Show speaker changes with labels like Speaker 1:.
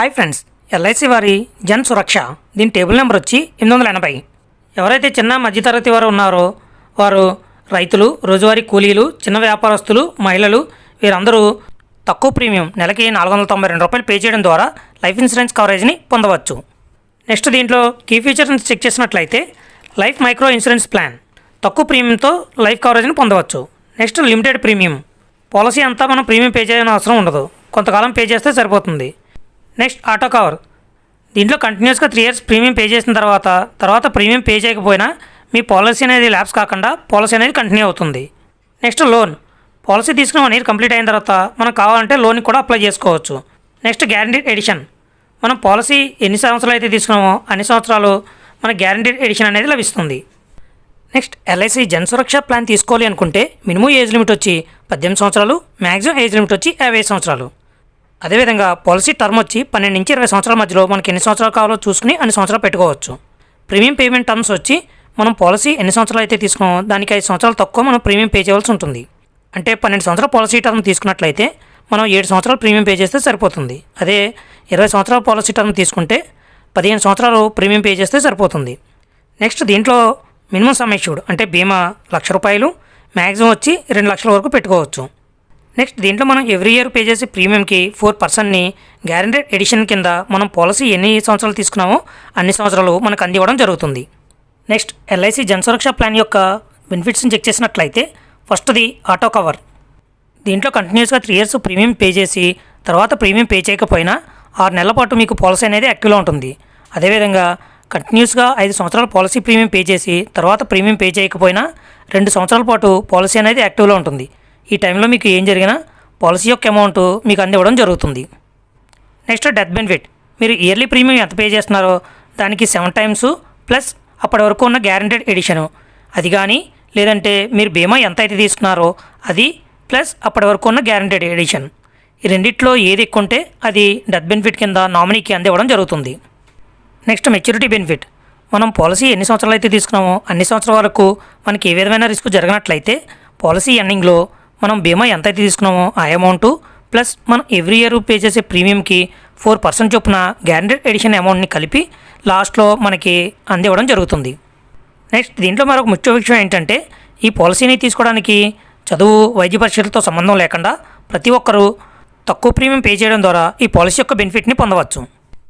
Speaker 1: Hi friends, LIC వారి జన్ సురక్ష దీని table number వచ్చి 880. ఎవరైతే చిన్న మధ్యతరగతి వారు ఉన్నారో వారు రైతులు, రోజువారీ కూలీలు, చిన్న వ్యాపారస్తులు, మహిళలు వీరందరూ తక్కువ ప్రీమియం నెలకి 492 రూపాయలు పే చేయడం ద్వారా లైఫ్ ఇన్సూరెన్స్ కవరేజ్ని పొందవచ్చు. నెక్స్ట్ దీంట్లో కీ ఫీచర్స్ని చెక్ చేసినట్లయితే లైఫ్ మైక్రో ఇన్సూరెన్స్ ప్లాన్ తక్కువ ప్రీమియంతో లైఫ్ కవరేజ్ని పొందవచ్చు. నెక్స్ట్ లిమిటెడ్ ప్రీమియం పాలసీ అంతా మనం ప్రీమియం పే చేయని అవసరం ఉండదు, కొంతకాలం పే చేస్తే సరిపోతుంది. నెక్స్ట్ ఆటో కవర్ దీంట్లో కంటిన్యూస్గా 3 years ప్రీమియం పే చేసిన తర్వాత ప్రీమియం పే చేయకపోయినా మీ పాలసీ అనేది ల్యాప్స్ కాకుండా పాలసీ అనేది కంటిన్యూ అవుతుంది. నెక్స్ట్ లోన్ పాలసీ తీసుకుని 1 year కంప్లీట్ అయిన తర్వాత మనం కావాలంటే లోన్కి కూడా అప్లై చేసుకోవచ్చు. నెక్స్ట్ గ్యారంటీడ్ ఎడిషన్ మనం పాలసీ ఎన్ని సంవత్సరాలు అయితే తీసుకున్నామో అన్ని సంవత్సరాలు మన గ్యారంటీడ్ ఎడిషన్ అనేది లభిస్తుంది. నెక్స్ట్ ఎల్ఐసి జన్ సురక్ష ప్లాన్ తీసుకోవాలి అనుకుంటే మినిమం ఏజ్ లిమిట్ వచ్చి 18 సంవత్సరాలు, మ్యాక్సిమం ఏజ్ లిమిట్ వచ్చి 50 సంవత్సరాలు. అదేవిధంగా పాలసీ టర్మ్ వచ్చి 12 నుంచి 20 సంవత్సరాల మధ్యలో మనకి ఎన్ని సంవత్సరాలు కావాలో చూసుకుని అన్ని సంవత్సరాలు పెట్టుకోవచ్చు. ప్రీమియం పేమెంట్ టర్మ్స్ వచ్చి మనం పాలసీ ఎన్ని సంవత్సరాలు అయితే తీసుకున్నామో దానికి 5 సంవత్సరాలు తక్కువ మనం ప్రీమియం పే చేయవలసి ఉంటుంది. అంటే 12 సంవత్సరాల పాలసీ టర్మ్ తీసుకున్నట్లయితే మనం 7 సంవత్సరాలు ప్రీమియం పే చేస్తే సరిపోతుంది. అదే 20 సంవత్సరాల పాలసీ టర్మ్ తీసుకుంటే 15 సంవత్సరాలు ప్రీమియం పే చేస్తే సరిపోతుంది. నెక్స్ట్ దీంట్లో మినిమం సమ్ ఇష్యూడ్ అంటే బీమా ₹1,00,000, మ్యాక్సిమం వచ్చి 2 లక్షల వరకు పెట్టుకోవచ్చు. నెక్స్ట్ దీంట్లో మనం ఎవ్రీ ఇయర్ పే చేసే ప్రీమియంకి 4%ని గ్యారంటీడ్ ఎడిషన్ కింద మనం పాలసీ ఎన్ని సంవత్సరాలు తీసుకున్నామో అన్ని సంవత్సరాలు మనకు అందివ్వడం జరుగుతుంది. నెక్స్ట్ ఎల్ఐసి జన్ సురక్ష ప్లాన్ యొక్క బెనిఫిట్స్ని చెక్ చేసినట్లయితే ఫస్ట్ది ఆటో కవర్. దీంట్లో కంటిన్యూస్గా 3 years ప్రీమియం పే చేసి తర్వాత ప్రీమియం పే చేయకపోయినా 6 నెలల పాటు మీకు పాలసీ అనేది యాక్టివ్లో ఉంటుంది. అదేవిధంగా కంటిన్యూస్గా 5 సంవత్సరాల పాలసీ ప్రీమియం పే చేసి తర్వాత ప్రీమియం పే చేయకపోయినా 2 సంవత్సరాల పాటు పాలసీ అనేది యాక్టివ్లో ఉంటుంది. ఈ టైంలో మీకు ఏం జరిగినా పాలసీ యొక్క అమౌంట్ మీకు అందివ్వడం జరుగుతుంది. నెక్స్ట్ డెత్ బెనిఫిట్ మీరు ఇయర్లీ ప్రీమియం ఎంత పే చేస్తున్నారో దానికి 7 times ప్లస్ అప్పటి వరకు ఉన్న గ్యారంటీడ్ ఎడిషను అది కానీ, లేదంటే మీరు బీమా ఎంత అయితే తీసుకున్నారో అది ప్లస్ అప్పటి వరకు ఉన్న గ్యారంటీడ్ ఎడిషన్ ఈ రెండిట్లో ఏది ఎక్కువ ఉంటే అది డెత్ బెనిఫిట్ కింద నామినీకి అందివ్వడం జరుగుతుంది. నెక్స్ట్ మెచ్యూరిటీ బెనిఫిట్ మనం పాలసీ ఎన్ని సంవత్సరాలు అయితే తీసుకున్నామో అన్ని సంవత్సరాల వరకు మనకి ఏ విధమైన రిస్క్ జరగనట్లయితే పాలసీ ఎండింగ్లో మనం బీమా ఎంత అయితే తీసుకున్నామో ఆ అమౌంట్ ప్లస్ మనం ఎవ్రీ ఇయర్ పే చేసే ప్రీమియంకి 4% చొప్పున గ్యారంటీడ్ ఎడిషన్ అమౌంట్ని కలిపి లాస్ట్లో మనకి అందివ్వడం జరుగుతుంది. నెక్స్ట్ దీంట్లో మరొక ముఖ్య విషయం ఏంటంటే ఈ పాలసీని తీసుకోవడానికి చదువు, వైద్య పరీక్షలతో సంబంధం లేకుండా ప్రతి ఒక్కరూ తక్కువ ప్రీమియం పే చేయడం ద్వారా ఈ పాలసీ యొక్క బెనిఫిట్ని పొందవచ్చు.